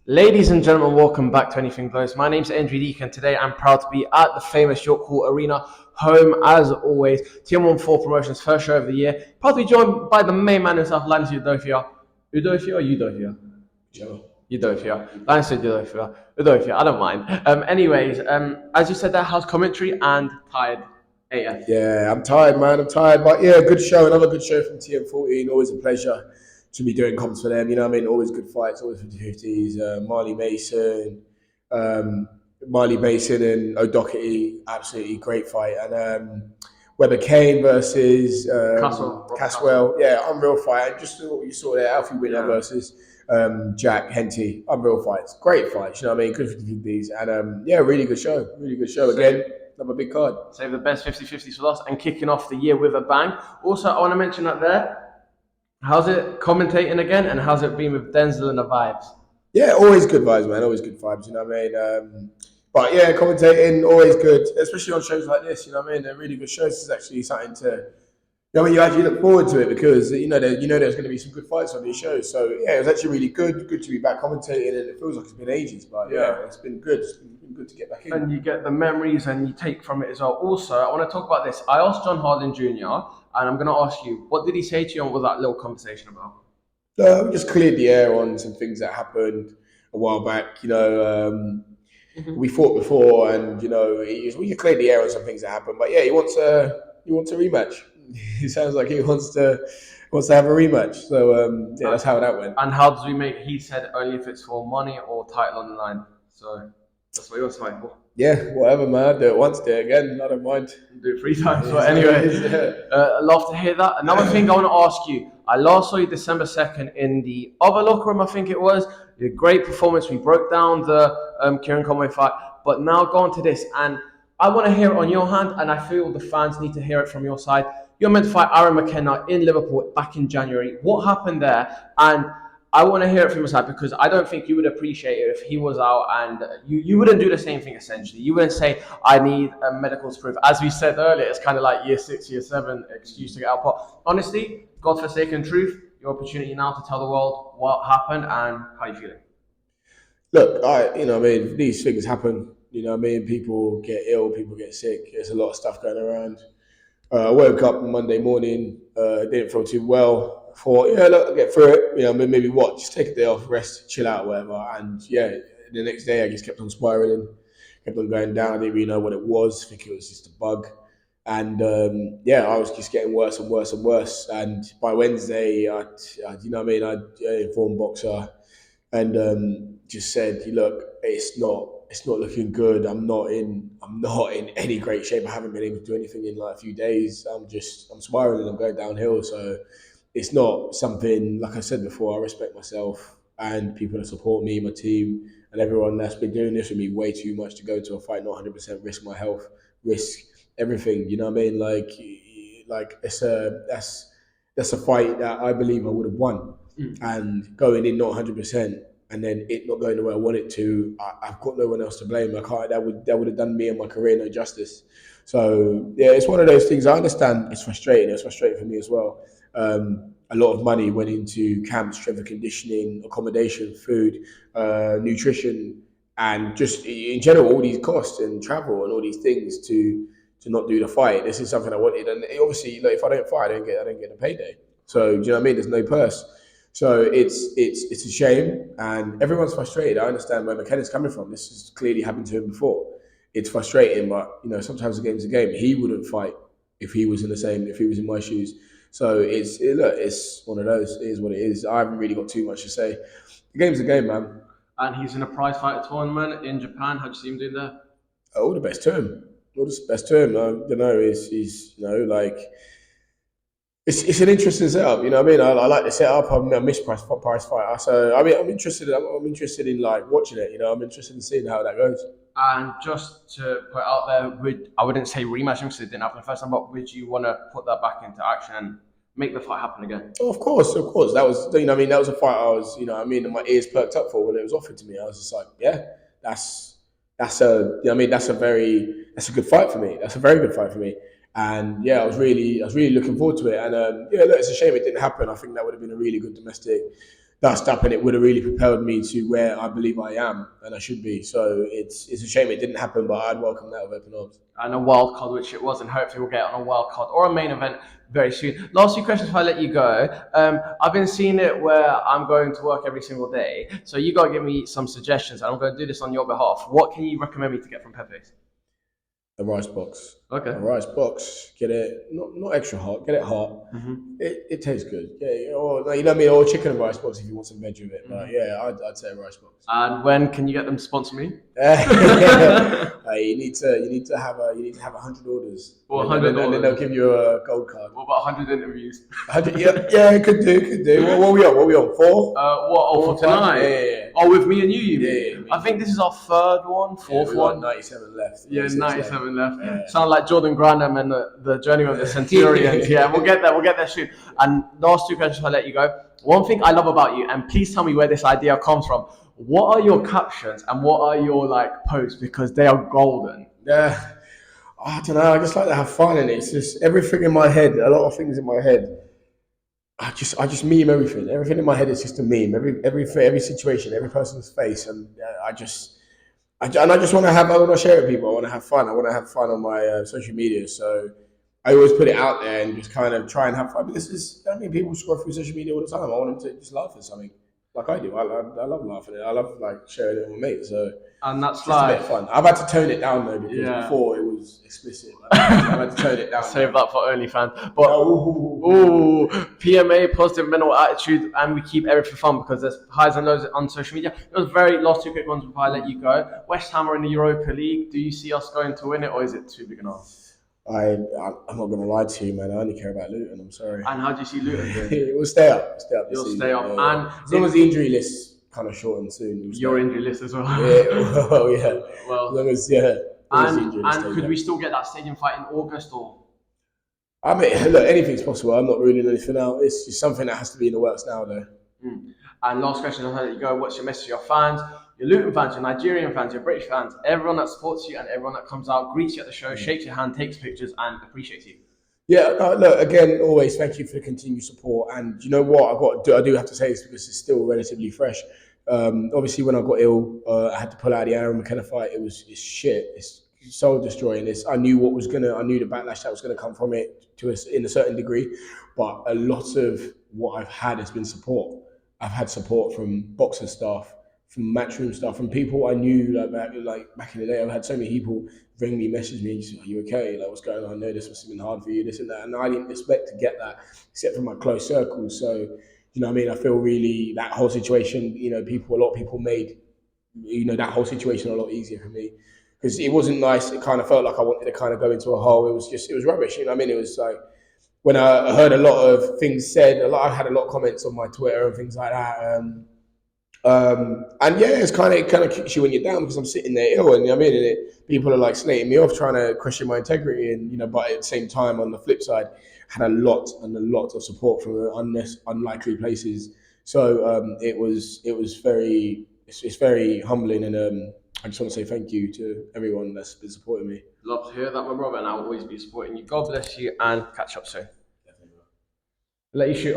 Ladies and gentlemen, welcome back to Anything Blows. My name's Andrew and today I'm proud to be at the famous York Hall Arena, home as always. TM14 Promotions' first show of the year. Proud to be joined by the main man himself, Linus Udofia. Udofia or Udofia? Joe. Udofia. Linus Udofia. Udofia, I don't mind. Anyways, as you said there, how's commentary and tired? AF. Yeah, I'm tired, man. I'm tired. But yeah, good show. Another good show from TM14. Always a pleasure to be doing comps for them. You know what I mean? Always good fights, always 50-50s. Marley Mason and O'Doherty, absolutely great fight. And Weber Kane versus Caswell. Yeah, unreal fight. And just what you saw there, Alfie Winner versus Jack Henty. Unreal fights. Great fights, you know what I mean? Good 50-50s. And yeah, really good show. Really good show. Again, another big card. Save the best 50-50s for us and kicking off the year with a bang. Also, I want to mention that there. How's it commentating again, and how's it been with Denzel and the vibes? Yeah, always good vibes, man. Always good vibes, you know what I mean? But yeah, commentating, always good, especially on shows like this, you know what I mean? They're really good shows. It's actually something to, you know, when you actually look forward to it because, you know there's going to be some good fights on these shows. So yeah, it was actually really good to be back commentating, and it feels like it's been ages, but yeah, it's been good. It's been good to get back in. And you get the memories and you take from it as well. Also, I want to talk about this. I asked John Harding Jr., and I'm going to ask you, what did he say to you, and what was that little conversation about? We just cleared the air on some things that happened a while back. You know, we fought before, and you know, we cleared the air on some things that happened. But yeah, he wants a rematch. He sounds like he wants to have a rematch. So yeah, that's how that went. And how does we make? He said only if it's for money or title on the line. So that's what he was fighting for. Yeah, whatever, man. Do it once, do it again. I don't mind. Do it 3 times. But anyway, I love to hear that. Another thing I want to ask you. I last saw you December 2nd in the other locker room, I think it was. You did a great performance. We broke down the Kieran Conway fight. But now go on to this. And I want to hear it on your hand, and I feel the fans need to hear it from your side. You're meant to fight Aaron Mckenna in Liverpool back in January. What happened there? And I want to hear it from your side because I don't think you would appreciate it if he was out and you wouldn't do the same thing essentially. You wouldn't say, I need a medical proof. As we said earlier, it's kind of like year 6, year 7 excuse to get out. But honestly, God-forsaken truth, your opportunity now to tell the world what happened and how you feeling. Look, you know what I mean, these things happen. You know what I mean? People get ill, people get sick. There's a lot of stuff going around. I woke up Monday morning, didn't feel too well. Thought, yeah, look, I'll get through it. You know, maybe just take a day off, rest, chill out, whatever. And yeah, the next day I just kept on spiraling, kept on going down. I didn't really know what it was. I think it was just a bug. And yeah, I was just getting worse and worse and worse. And by Wednesday, you know what I mean, I informed Boxer and just said, look, it's not looking good. I'm not in any great shape. I haven't been able to do anything in like a few days. I'm spiraling. I'm going downhill. So it's not something, like I said before, I respect myself and people that support me, my team, and everyone that's been doing this with me way too much to go to a fight, not 100% risk my health, risk everything. You know what I mean? Like that's a fight that I believe I would have won. And going in not 100%, and then it not going the way I want it to, I've got no one else to blame. I can't. That would have done me and my career no justice. So yeah, it's one of those things. I understand it's frustrating. It's frustrating for me as well. A lot of money went into camps, strength and conditioning, accommodation, food, nutrition, and just in general all these costs and travel and all these things to not do the fight. This is something I wanted, and obviously, like, if I don't fight, I don't get a payday. So do you know what I mean? There's no purse. So it's a shame, and everyone's frustrated. I understand where McKenna's coming from. This has clearly happened to him before. It's frustrating, but you know, sometimes a game's a game. He wouldn't fight if he was in my shoes. So it's one of those. It is what it is. I haven't really got too much to say. The game's a game, man. And he's in a prize fighter tournament in Japan. How do you see him doing there? All the best to him. All the best to him. You know, he's you know, like. It's an interesting setup, you know what I mean? I like the setup. I'm a mispriced price fighter, so I mean, I'm interested in like watching it. You know, I'm interested in seeing how that goes. And just to put out there, I wouldn't say rematch because it didn't happen the first time, but would you want to put that back into action and make the fight happen again? Oh, of course. That was, you know, I mean, that was a fight I was, you know, I mean, and my ears perked up for when it was offered to me. I was just like, yeah, that's a, you know, I mean, that's a good fight for me. That's a very good fight for me. And yeah, I was really looking forward to it. And yeah, look, it's a shame it didn't happen. I think that would have been a really good domestic dust up, and it would have really propelled me to where I believe I am and I should be. So it's a shame it didn't happen, but I'd welcome that with open arms. And a wild card, which it was, and hopefully we'll get on a wild card or a main event very soon. Last few questions before I let you go. I've been seeing it where I'm going to work every single day, so you got to give me some suggestions, and I'm going to do this on your behalf. What can you recommend me to get from Pepe's? A rice box. Okay. A rice box. Get it not extra hot. Get it hot. It tastes good. Yeah, or you know what I mean. Or chicken and rice box if you want some veg with it. But yeah, I'd say a rice box. And when can you get them to sponsor me? You need to have 100 orders. Or 100 and then they'll give you a gold card. What about 100 interviews? 100, yeah, could do. What are we on? 4? For tonight? Yeah. Oh, with me and you mean? Yeah. I think this is our third one, fourth one. 97 left. Yeah, 97 left. Yeah. Sound like Jordan Grandam and the journey of the Centurions. Yeah, we'll get there soon. And last two questions before I let you go. One thing I love about you, and please tell me where this idea comes from. What are your captions and what are your posts? Because they are golden. Yeah. I don't know. I just like to have fun in it. It's just everything in my head. A lot of things in my head. I just meme everything. Everything in my head is just a meme. Every situation, every person's face, and I just want to I want to share it with people. I want to have fun. I want to have fun on my social media. So I always put it out there and just kind of try and have fun. Because people scroll through social media all the time. I want them to just laugh at something. Like I do. I love laughing at it. I love sharing it with mates. So and that's just a bit of fun. I've had to tone it down though because before it was explicit. I've had to tone it down. Save that for OnlyFans. But PMA, positive mental attitude, and we keep everything fun because there's highs and lows on social media. It was last two quick ones before I let you go. West Ham are in the Europa League. Do you see us going to win it, or is it too big an ask? I'm not going to lie to you, man. I only care about Luton. I'm sorry. And how do you see Luton doing? It will stay up. You'll stay up. Yeah. And as long as the injury list kind of shortens soon. Your injury list as well. Yeah. Well, yeah. Well, as long as And could we still get that stadium fight in August or? I mean, look, anything's possible. I'm not ruling anything out. It's just something that has to be in the works now, though. And last question, I'll let you go. What's your message to your fans? Your Luton fans, your Nigerian fans, your British fans, everyone that supports you and everyone that comes out, greets you at the show, shakes your hand, takes pictures, and appreciates you. Yeah, look, again, always thank you for the continued support. And you know what, I do have to say this because it's still relatively fresh. Obviously, when I got ill, I had to pull out of the Mckenna fight. It's shit. It's soul destroying. I knew the backlash that was gonna come from it in a certain degree, but a lot of what I've had has been support. I've had support from boxer staff, from matchroom stuff, from people I knew back in the day. I've had so many people ring me, message me, and say, "Are you okay? What's going on? I know this must have been hard for you, this and that." And I didn't expect to get that, except from my close circle. So, you know what I mean? I feel really that whole situation. A lot of people made, that whole situation a lot easier for me because it wasn't nice. It kind of felt like I wanted to kind of go into a hole. It was rubbish. You know what I mean? It was like when I heard a lot of things said. I had a lot of comments on my Twitter and things like that. And yeah, it kind of kicks you when you're down because I'm sitting there ill, and people are slating me off, trying to question my integrity, and but at the same time, on the flip side, had a lot of support from unlikely places. So it's very humbling, and I just want to say thank you to everyone that's been supporting me. Love to hear that, my brother, and I'll always be supporting you. God bless you, and catch up soon. Definitely. Let you shoot.